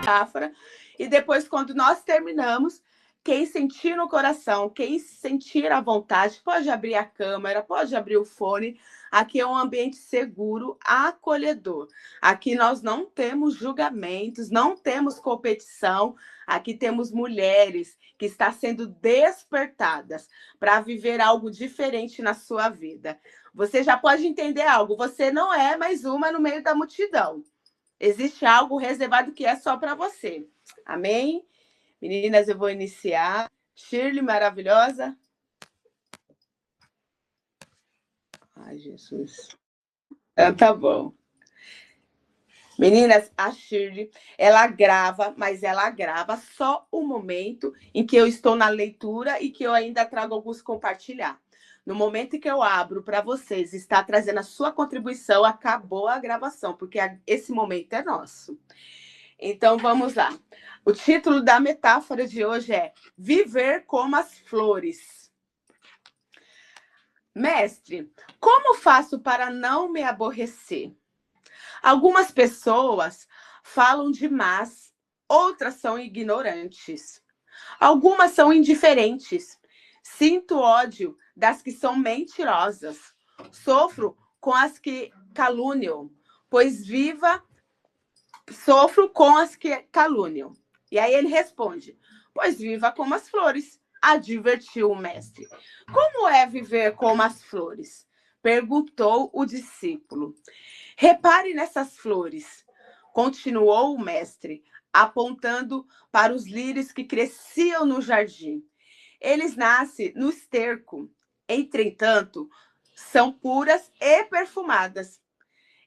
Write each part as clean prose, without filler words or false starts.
metáfora. E depois, quando nós terminamos, quem sentir no coração, quem sentir à vontade, pode abrir a câmera, pode abrir o fone. Aqui é um ambiente seguro, acolhedor. Aqui nós não temos julgamentos, não temos competição. Aqui temos mulheres que estão sendo despertadas para viver algo diferente na sua vida. Você já pode entender algo. Você não é mais uma no meio da multidão. Existe algo reservado que é só para você. Amém? Meninas, eu vou iniciar. Shirley, maravilhosa. Ai, Jesus. Tá bom. Meninas, a Shirley, ela grava, mas ela grava só o momento em que eu estou na leitura e que eu ainda trago alguns compartilhar. No momento em que eu abro para vocês, está trazendo a sua contribuição, acabou a gravação, porque esse momento é nosso. Então, vamos lá. O título da metáfora de hoje é Viver como as flores. Mestre, como faço para não me aborrecer? Algumas pessoas falam demais, outras são ignorantes. Algumas são indiferentes. Sinto ódio das que são mentirosas. Sofro com as que caluniam, pois sofro com as que caluniam. E aí ele responde, pois viva como as flores, advertiu o mestre. Como é viver como as flores? Perguntou o discípulo. Repare nessas flores, continuou o mestre, apontando para os lírios que cresciam no jardim. Eles nascem no esterco, entretanto, são puras e perfumadas.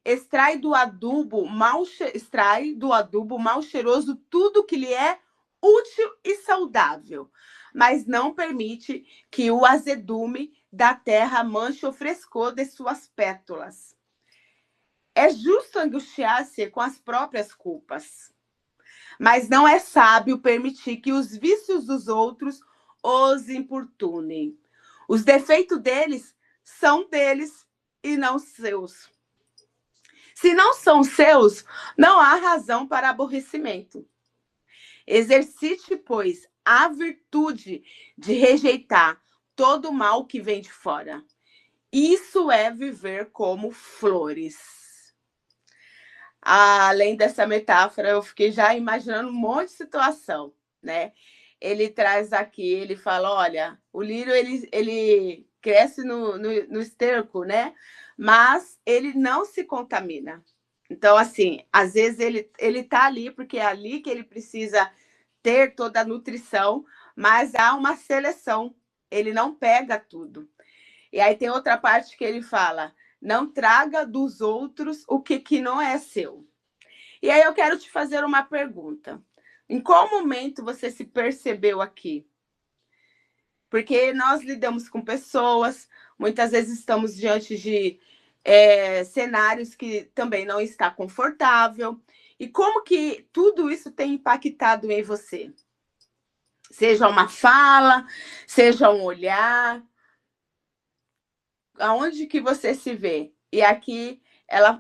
Extrai do adubo mal cheiroso tudo que lhe é útil e saudável, mas não permite que o azedume da terra manche o frescor de suas pétalas. É justo angustiar-se com as próprias culpas, mas não é sábio permitir que os vícios dos outros os importunem. Os defeitos deles são deles e não seus. Se não são seus, não há razão para aborrecimento. Exercite, pois, a virtude de rejeitar todo o mal que vem de fora. Isso é viver como flores. Além dessa metáfora, eu fiquei já imaginando um monte de situação, né? Ele traz aqui, ele fala, olha, o lírio, ele cresce no esterco, né? Mas ele não se contamina. Então, assim, às vezes ele tá ali, porque é ali que ele precisa ter toda a nutrição, mas há uma seleção, ele não pega tudo. E aí tem outra parte que ele fala, não traga dos outros o que não é seu. E aí eu quero te fazer uma pergunta. Em qual momento você se percebeu aqui? Porque nós lidamos com pessoas, muitas vezes estamos diante de cenários que também não está confortável. E como que tudo isso tem impactado em você? Seja uma fala, seja um olhar, aonde que você se vê? E aqui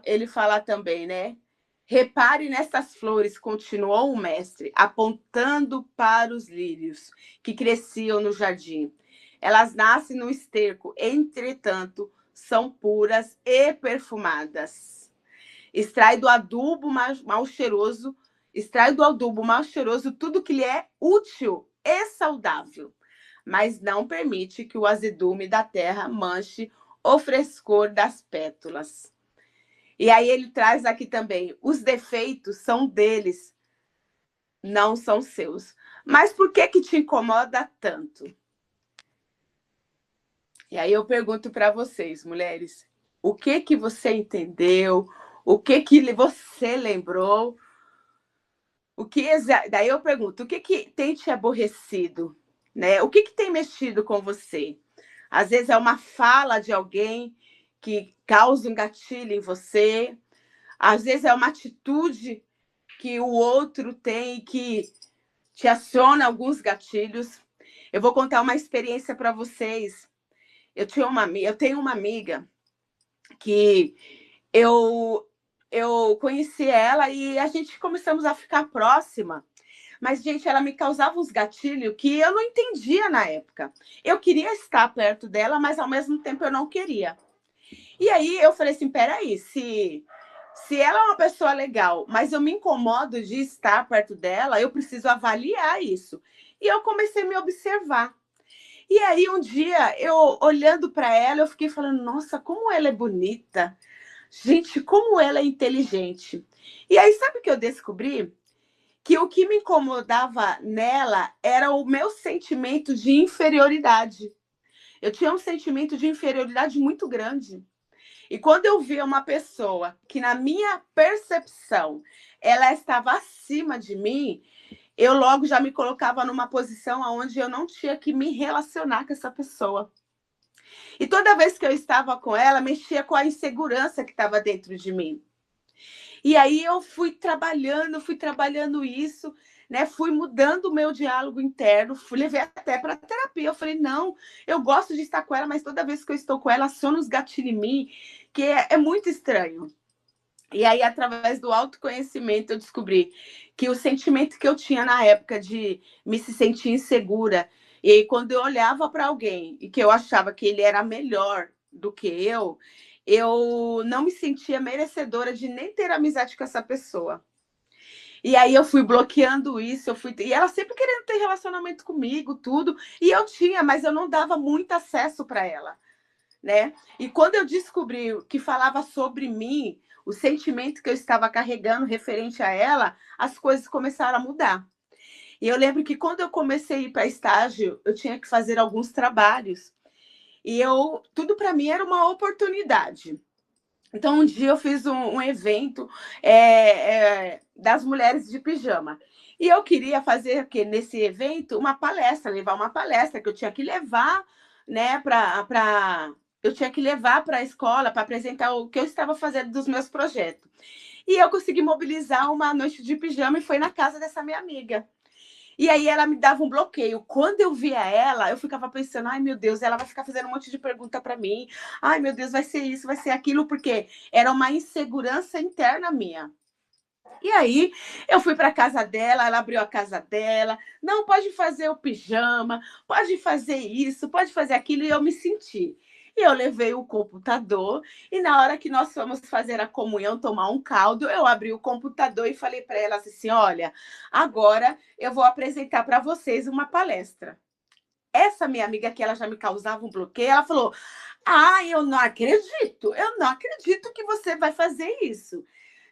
ele fala também, né? Repare nessas flores, continuou o mestre, apontando para os lírios que cresciam no jardim. Elas nascem no esterco, entretanto, são puras e perfumadas. Extrai do adubo mal cheiroso tudo que lhe é útil e saudável, mas não permite que o azedume da terra manche o frescor das pétalas. E aí ele traz aqui também, os defeitos são deles, não são seus. Mas por que te incomoda tanto? E aí eu pergunto para vocês, mulheres, o que você entendeu? O que você lembrou? Daí eu pergunto, o que tem te aborrecido? Né? O que tem mexido com você? Às vezes é uma fala de alguém que causa um gatilho em você. Às vezes é uma atitude que o outro tem que te aciona alguns gatilhos. Eu vou contar uma experiência para vocês. Eu tenho uma amiga que eu eu conheci ela e a gente começamos a ficar próxima. Mas, gente, ela me causava uns gatilhos que eu não entendia na época. Eu queria estar perto dela, mas ao mesmo tempo eu não queria. E aí eu falei assim, peraí, se ela é uma pessoa legal, mas eu me incomodo de estar perto dela, eu preciso avaliar isso. E eu comecei a me observar. E aí um dia, eu olhando para ela, eu fiquei falando, nossa, como ela é bonita. Gente, como ela é inteligente. E aí, sabe o que eu descobri? Que o que me incomodava nela era o meu sentimento de inferioridade. Eu tinha um sentimento de inferioridade muito grande. E quando eu via uma pessoa que, na minha percepção, ela estava acima de mim, eu logo já me colocava numa posição onde eu não tinha que me relacionar com essa pessoa. E toda vez que eu estava com ela, mexia com a insegurança que estava dentro de mim. E aí eu fui trabalhando isso, né? Fui mudando o meu diálogo interno, levei até para terapia. Eu falei, não, eu gosto de estar com ela, mas toda vez que eu estou com ela, aciona uns gatilhos em mim, que é muito estranho. E aí, através do autoconhecimento, eu descobri que o sentimento que eu tinha na época de me se sentir insegura, e aí, quando eu olhava para alguém e que eu achava que ele era melhor do que eu não me sentia merecedora de nem ter amizade com essa pessoa. E aí eu fui bloqueando isso, e ela sempre querendo ter relacionamento comigo, tudo, e eu tinha, mas eu não dava muito acesso para ela, né? E quando eu descobri que falava sobre mim, o sentimento que eu estava carregando referente a ela, as coisas começaram a mudar. E eu lembro que quando eu comecei a ir para estágio, eu tinha que fazer alguns trabalhos. E tudo para mim era uma oportunidade. Então, um dia eu fiz um evento das mulheres de pijama. E eu queria fazer que nesse evento uma palestra, levar uma palestra que eu tinha que levar, né, eu tinha que levar para a escola para apresentar o que eu estava fazendo dos meus projetos. E eu consegui mobilizar uma noite de pijama e foi na casa dessa minha amiga. E aí ela me dava um bloqueio. Quando eu via ela, eu ficava pensando, ai meu Deus, ela vai ficar fazendo um monte de pergunta para mim. Ai meu Deus, vai ser isso, vai ser aquilo, porque era uma insegurança interna minha. E aí eu fui para casa dela, ela abriu a casa dela, não pode fazer o pijama, pode fazer isso, pode fazer aquilo, e eu me senti. E eu levei o computador, e na hora que nós fomos fazer a comunhão, tomar um caldo, eu abri o computador e falei para ela assim: olha, agora eu vou apresentar para vocês uma palestra. Essa minha amiga, que ela já me causava um bloqueio, ela falou: ah, eu não acredito que você vai fazer isso.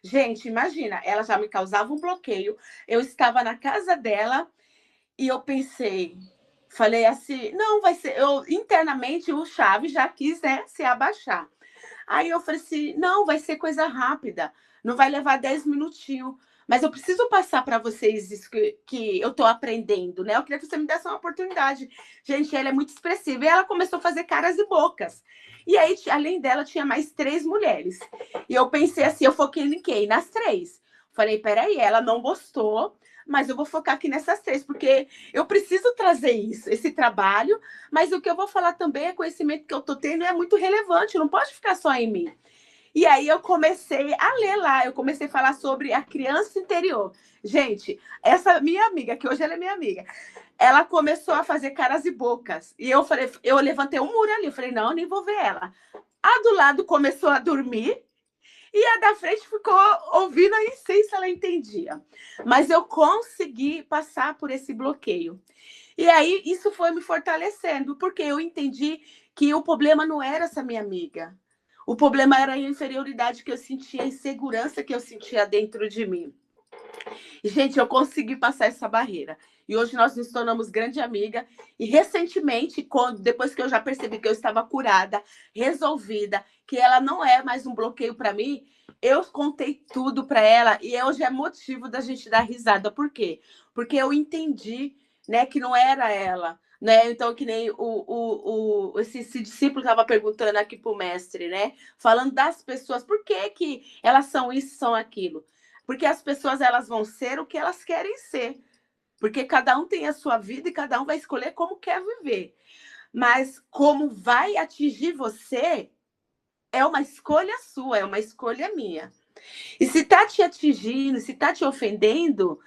Gente, imagina, ela já me causava um bloqueio, eu estava na casa dela e eu pensei, falei assim, não, vai ser, eu internamente o Chaves já quis, né, se abaixar. Aí eu falei assim, não, vai ser coisa rápida, não vai levar 10 minutinhos, mas eu preciso passar para vocês isso que eu estou aprendendo, né? Eu queria que você me desse uma oportunidade. Gente, ela é muito expressiva. E ela começou a fazer caras e bocas. E aí, além dela, tinha mais 3 mulheres. E eu pensei assim, eu foquei em quem? Nas 3. Falei, peraí, ela não gostou, mas eu vou focar aqui nessas 3, porque eu preciso trazer isso, esse trabalho, mas o que eu vou falar também é conhecimento que eu estou tendo é muito relevante, não pode ficar só em mim. E aí eu comecei a ler lá, eu comecei a falar sobre a criança interior. Gente, essa minha amiga, que hoje ela é minha amiga, ela começou a fazer caras e bocas. E eu falei, eu levantei um muro ali, eu falei, não, nem vou ver ela. A do lado começou a dormir e a da frente ficou ouvindo, aí sei se ela entendia. Mas eu consegui passar por esse bloqueio. E aí isso foi me fortalecendo, porque eu entendi que o problema não era essa minha amiga. O problema era a inferioridade que eu sentia, a insegurança que eu sentia dentro de mim. E, gente, eu consegui passar essa barreira. E hoje nós nos tornamos grande amiga. E recentemente, depois que eu já percebi que eu estava curada, resolvida, que ela não é mais um bloqueio para mim, eu contei tudo para ela e hoje é motivo da gente dar risada. Por quê? Porque eu entendi, né, que não era ela. Né? Então, que nem esse discípulo estava perguntando aqui para o mestre, né? Falando das pessoas, por que, que elas são isso, são aquilo? Porque as pessoas elas vão ser o que elas querem ser. Porque cada um tem a sua vida e cada um vai escolher como quer viver. Mas como vai atingir você é uma escolha sua, é uma escolha minha. E se está te atingindo, se está te ofendendo,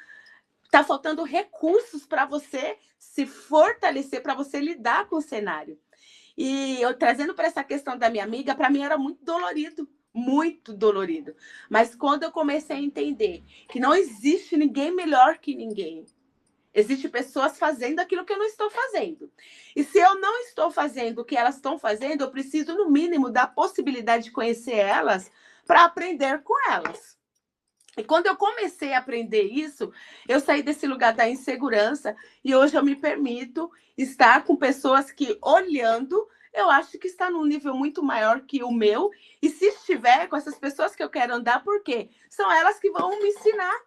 está faltando recursos para você se fortalecer, para você lidar com o cenário. E eu trazendo para essa questão da minha amiga, para mim era muito dolorido, muito dolorido. Mas quando eu comecei a entender que não existe ninguém melhor que ninguém, existem pessoas fazendo aquilo que eu não estou fazendo. E se eu não estou fazendo o que elas estão fazendo, eu preciso, no mínimo, da possibilidade de conhecer elas para aprender com elas. E quando eu comecei a aprender isso, eu saí desse lugar da insegurança e hoje eu me permito estar com pessoas que, olhando, eu acho que está num nível muito maior que o meu. E se estiver com essas pessoas que eu quero andar, por quê? São elas que vão me ensinar.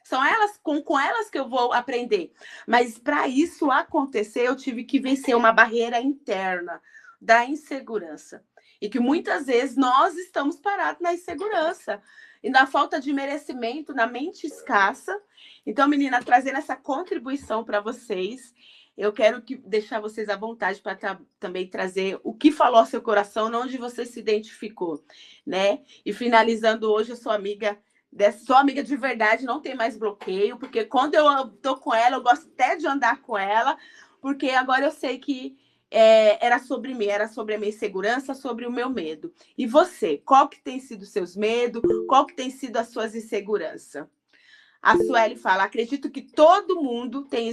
São elas, com elas que eu vou aprender. Mas para isso acontecer, eu tive que vencer uma barreira interna da insegurança. E que muitas vezes nós estamos parados na insegurança e na falta de merecimento, na mente escassa. Então, menina, trazendo essa contribuição para vocês, eu quero deixar vocês à vontade para também trazer o que falou ao seu coração, onde você se identificou, né? E finalizando hoje, eu sou amiga de verdade, não tem mais bloqueio, porque quando eu tô com ela, eu gosto até de andar com ela, porque agora eu sei que era sobre mim, era sobre a minha insegurança, sobre o meu medo. E você, qual que tem sido os seus medos? Qual que tem sido as suas inseguranças? A Sueli fala, acredito que todo mundo tem